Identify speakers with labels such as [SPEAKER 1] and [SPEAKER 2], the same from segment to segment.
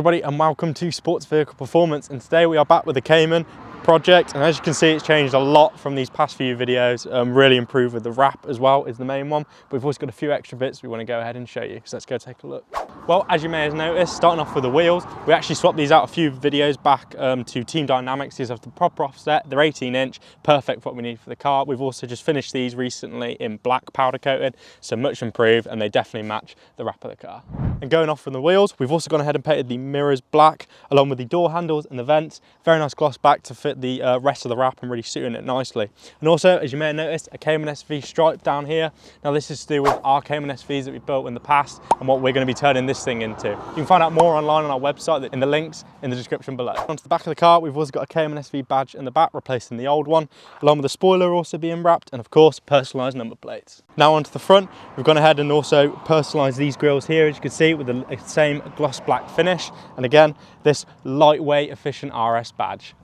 [SPEAKER 1] Everybody, and welcome to Sports Vehicle Performance, and today we are back with the Cayman project, and as you can see it's changed a lot from these past few videos. Really improved with the wrap as well is the main one, but we've also got a few extra bits we want to go ahead and show you, so let's go take a look. Well, as you may have noticed, starting off with the wheels, we actually swapped these out a few videos back to Team Dynamics. These have the proper offset, they're 18-inch, perfect for what we need for the car. We've also just finished these recently in black powder coated, so much improved, and they definitely match the wrap of the car. And going off from the wheels, we've also gone ahead and painted the mirrors black, along with the door handles and the vents. Very nice gloss back to fit the rest of the wrap and really suiting it nicely. And also, as you may have noticed, a Cayman SV stripe down here. Now this is to do with our Cayman SVs that we built in the past and what we're going to be turning this thing into. You can find out more online on our website in the links in the description below. Onto the back of the car, we've also got a Cayman SV badge in the back, replacing the old one, along with the spoiler also being wrapped, and of course, personalised number plates. Now onto the front, we've gone ahead and also personalised these grills here, as you can see, with the same gloss black finish, and again, this lightweight, efficient RS badge.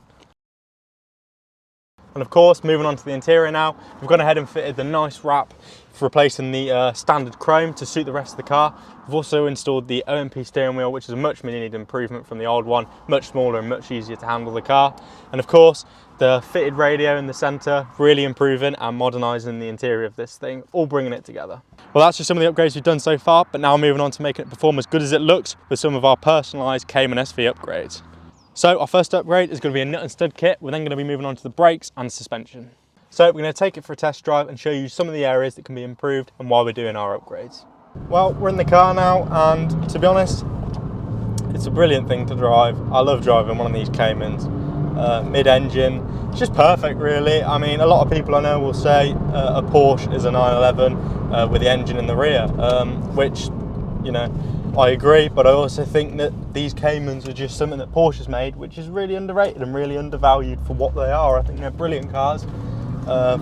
[SPEAKER 1] And of course, moving on to the interior now, we've gone ahead and fitted the nice wrap for replacing the standard chrome to suit the rest of the car. We've also installed the OMP steering wheel, which is a much needed improvement from the old one, much smaller and much easier to handle the car. And of course, the fitted radio in the centre, really improving and modernising the interior of this thing, all bringing it together. Well, that's just some of the upgrades we've done so far, but now moving on to making it perform as good as it looks with some of our personalised Cayman SV upgrades. So our first upgrade is going to be a nut and stud kit. We're then going to be moving on to the brakes and suspension. So we're going to take it for a test drive and show you some of the areas that can be improved and why we're doing our upgrades. Well, we're in the car now, and to be honest, it's a brilliant thing to drive. I love driving one of these Caymans. Mid-engine, it's just perfect really. I mean, a lot of people I know will say a Porsche is a 911 with the engine in the rear, which, you know, I agree, but I also think that these Caymans are just something that Porsche's made, which is really underrated and really undervalued for what they are. I think they're brilliant cars.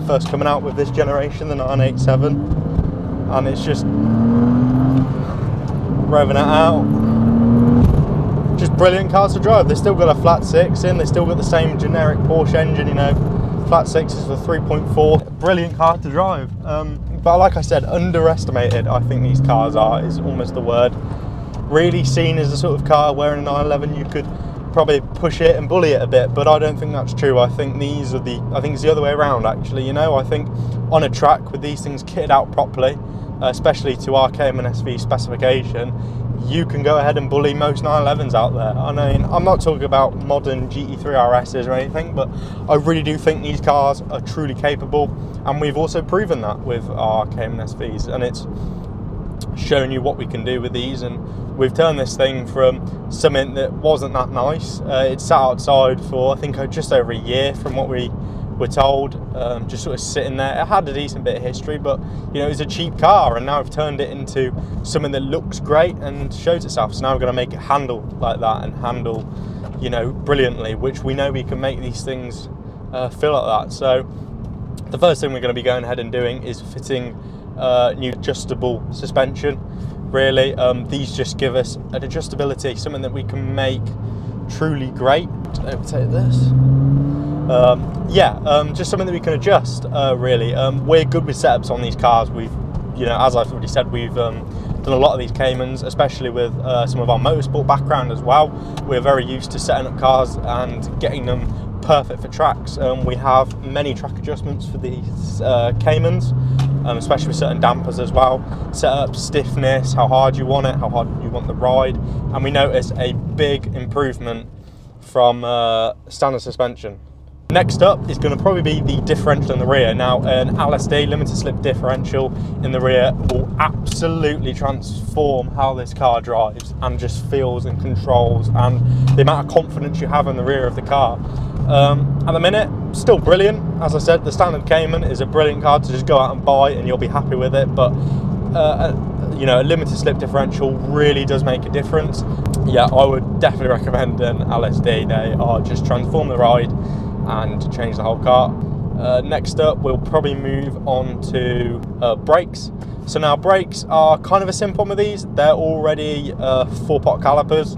[SPEAKER 1] First coming out with this generation, the 987, and it's just revving it out. Just brilliant cars to drive. They've still got a flat six in, they've still got the same generic Porsche engine, you know, flat sixes for 3.4. Brilliant car to drive. But like I said, underestimated I think these cars are, is almost the word. Really seen as a sort of car where in a 911 you could probably push it and bully it a bit, but I don't think that's true. I think it's the other way around actually, you know. I think on a track with these things kitted out properly, especially to our Cayman SV specification, you can go ahead and bully most 911s out there. I mean, I'm not talking about modern GT3 RSs or anything, but I really do think these cars are truly capable, and we've also proven that with our Cayman SVs, and it's shown you what we can do with these. And we've turned this thing from something that wasn't that nice. It sat outside for I think just over a year from what we were told, just sort of sitting there. It had a decent bit of history, but you know, it was a cheap car, and now we've turned it into something that looks great and shows itself. So now we're going to make it handle like that and handle, you know, brilliantly, which we know we can make these things feel like that. So the first thing we're going to be going ahead and doing is fitting new adjustable suspension. Really, these just give us an adjustability, something that we can make truly great. Overtake this. Just something that we can adjust, really. We're good with setups on these cars. We've, you know, as I've already said, we've done a lot of these Caymans, especially with some of our motorsport background as well. We're very used to setting up cars and getting them perfect for tracks. We have many track adjustments for these Caymans, especially with certain dampers as well. Setup, stiffness, how hard you want it, how hard you want the ride, and we notice a big improvement from standard suspension. Next up is going to probably be the differential in the rear. Now, an LSD, limited slip differential in the rear, will absolutely transform how this car drives and just feels and controls, and the amount of confidence you have in the rear of the car. At the minute, still brilliant. As I said, the standard Cayman is a brilliant car to just go out and buy and you'll be happy with it, but you know, a limited slip differential really does make a difference. Yeah, I would definitely recommend an LSD. They are just transform the ride and change the whole car. Next up, we'll probably move on to brakes. So now brakes are kind of a simple one with these. They're already 4-pot calipers,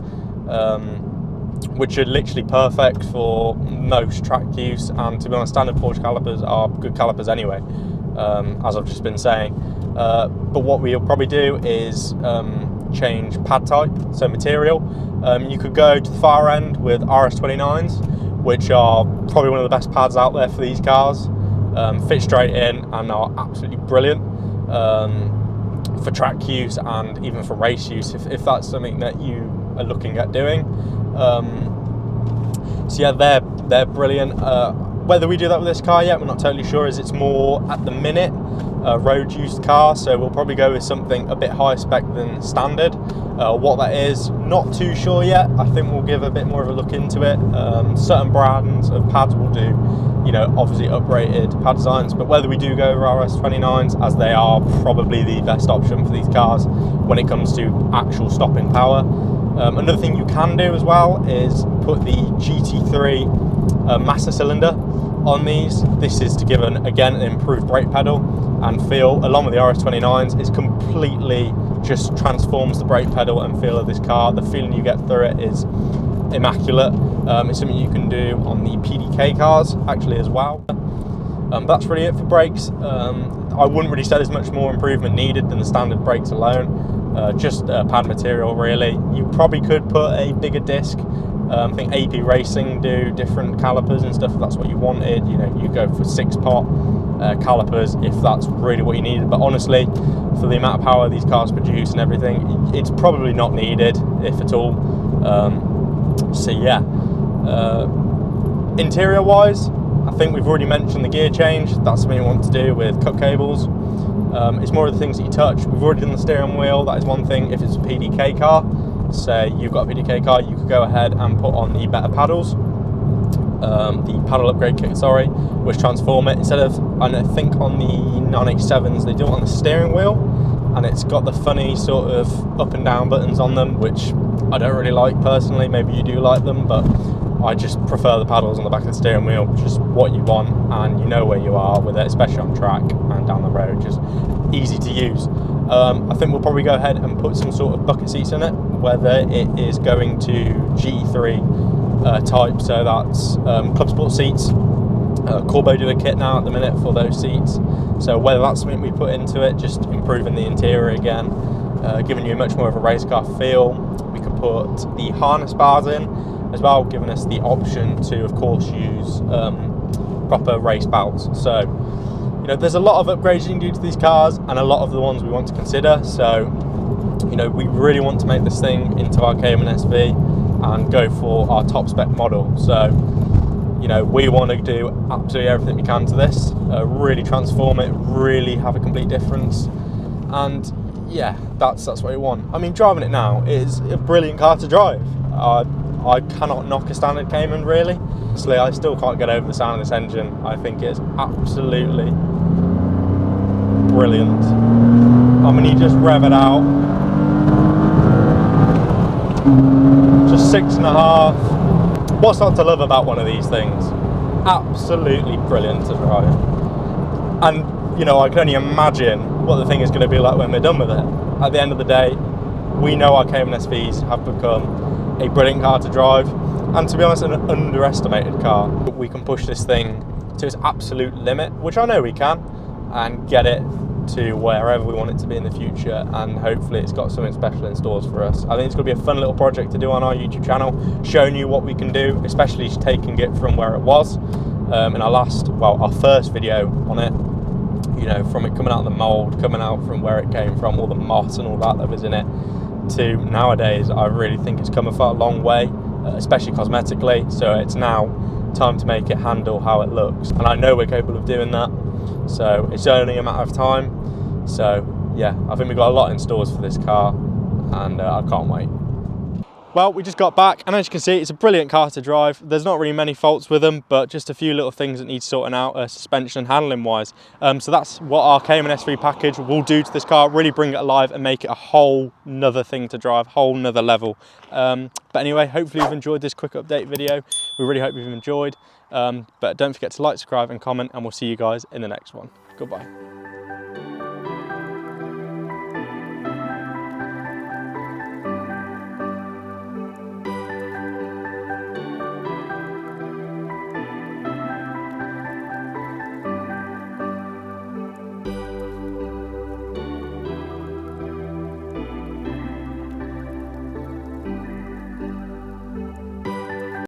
[SPEAKER 1] which are literally perfect for most track use, and to be honest, standard Porsche calipers are good calipers anyway, as I've just been saying. But what we'll probably do is change pad type, so material. You could go to the far end with RS29s, which are probably one of the best pads out there for these cars. Fit straight in and are absolutely brilliant for track use and even for race use, if that's something that you are looking at doing. So yeah, they're brilliant. Whether we do that with this car yet, we're not totally sure, as it's more at the minute road used car, so we'll probably go with something a bit higher spec than standard. What that is, not too sure yet. I think we'll give a bit more of a look into it. Certain brands of pads will do, you know, obviously uprated pad designs, but whether we do go with RS29s, as they are probably the best option for these cars when it comes to actual stopping power. Another thing you can do as well is put the GT3 master cylinder on these. This is to give again an improved brake pedal and feel, along with the RS29s. It's completely just transforms the brake pedal and feel of this car. The feeling you get through it is immaculate. It's something you can do on the PDK cars actually as well. That's really it for brakes. I wouldn't really say there's much more improvement needed than the standard brakes alone. Just pad material really. You probably could put a bigger disc. I think AP Racing do different calipers and stuff if that's what you wanted. You know, you go for 6-pot calipers if that's really what you needed. But honestly, for the amount of power these cars produce and everything, it's probably not needed, if at all. So yeah, interior wise, I think we've already mentioned the gear change. That's something we want to do with cut cables. It's more of the things that you touch. We've already done the steering wheel. That is one thing. If it's a PDK car, say you've got a PDK car, you could go ahead and put on the better paddles, the paddle upgrade kit, sorry, which transform it. Instead of, and I think on the 987s they do it on the steering wheel, and it's got the funny sort of up and down buttons on them, which I don't really like personally. Maybe you do like them, but I just prefer the paddles on the back of the steering wheel, which is what you want, and you know where you are with it, especially on track and down the road, just easy to use. I think we'll probably go ahead and put some sort of bucket seats in it, whether it is going to GT3 type, so that's Club Sport seats. Corbo do a kit now at the minute for those seats, so whether that's something we put into it, just improving the interior again, giving you much more of a race car feel. We could put the harness bars in as well, giving us the option to, of course, use proper race belts. So, you know, there's a lot of upgrades you can do to these cars, and a lot of the ones we want to consider. So, you know, we really want to make this thing into our Cayman SV and go for our top spec model. So, you know, we want to do absolutely everything we can to this, really transform it, really have a complete difference, and yeah, that's what we want. I mean, driving it now is a brilliant car to drive. I cannot knock a standard Cayman really. Honestly, I still can't get over the sound of this engine. I think it's absolutely brilliant. I mean, you just rev it out. Just 6.5. What's not to love about one of these things? Absolutely brilliant to drive. And, you know, I can only imagine what the thing is going to be like when we're done with it. At the end of the day, we know our Cayman SVs have become a brilliant car to drive, and to be honest, an underestimated car. We can push this thing to its absolute limit, which I know we can, and get it to wherever we want it to be in the future, and hopefully it's got something special in stores for us. I think it's going to be a fun little project to do on our YouTube channel, showing you what we can do, especially taking it from where it was in our first video on it. You know, from it coming out of the mould, coming out from where it came from, all the moss and all that was in it, to nowadays. I really think it's come a far long way, especially cosmetically. So it's now time to make it handle how it looks, and I know we're capable of doing that. So it's only a matter of time. So yeah, I think we've got a lot in stores for this car, and I can't wait. Well, we just got back, and as you can see, it's a brilliant car to drive. There's not really many faults with them, but just a few little things that need sorting out, suspension and handling wise. So that's what our Cayman SV package will do to this car, really bring it alive and make it a whole nother thing to drive, whole nother level. But anyway, hopefully you've enjoyed this quick update video. We really hope you've enjoyed. But don't forget to like, subscribe and comment, and we'll see you guys in the next one. Goodbye.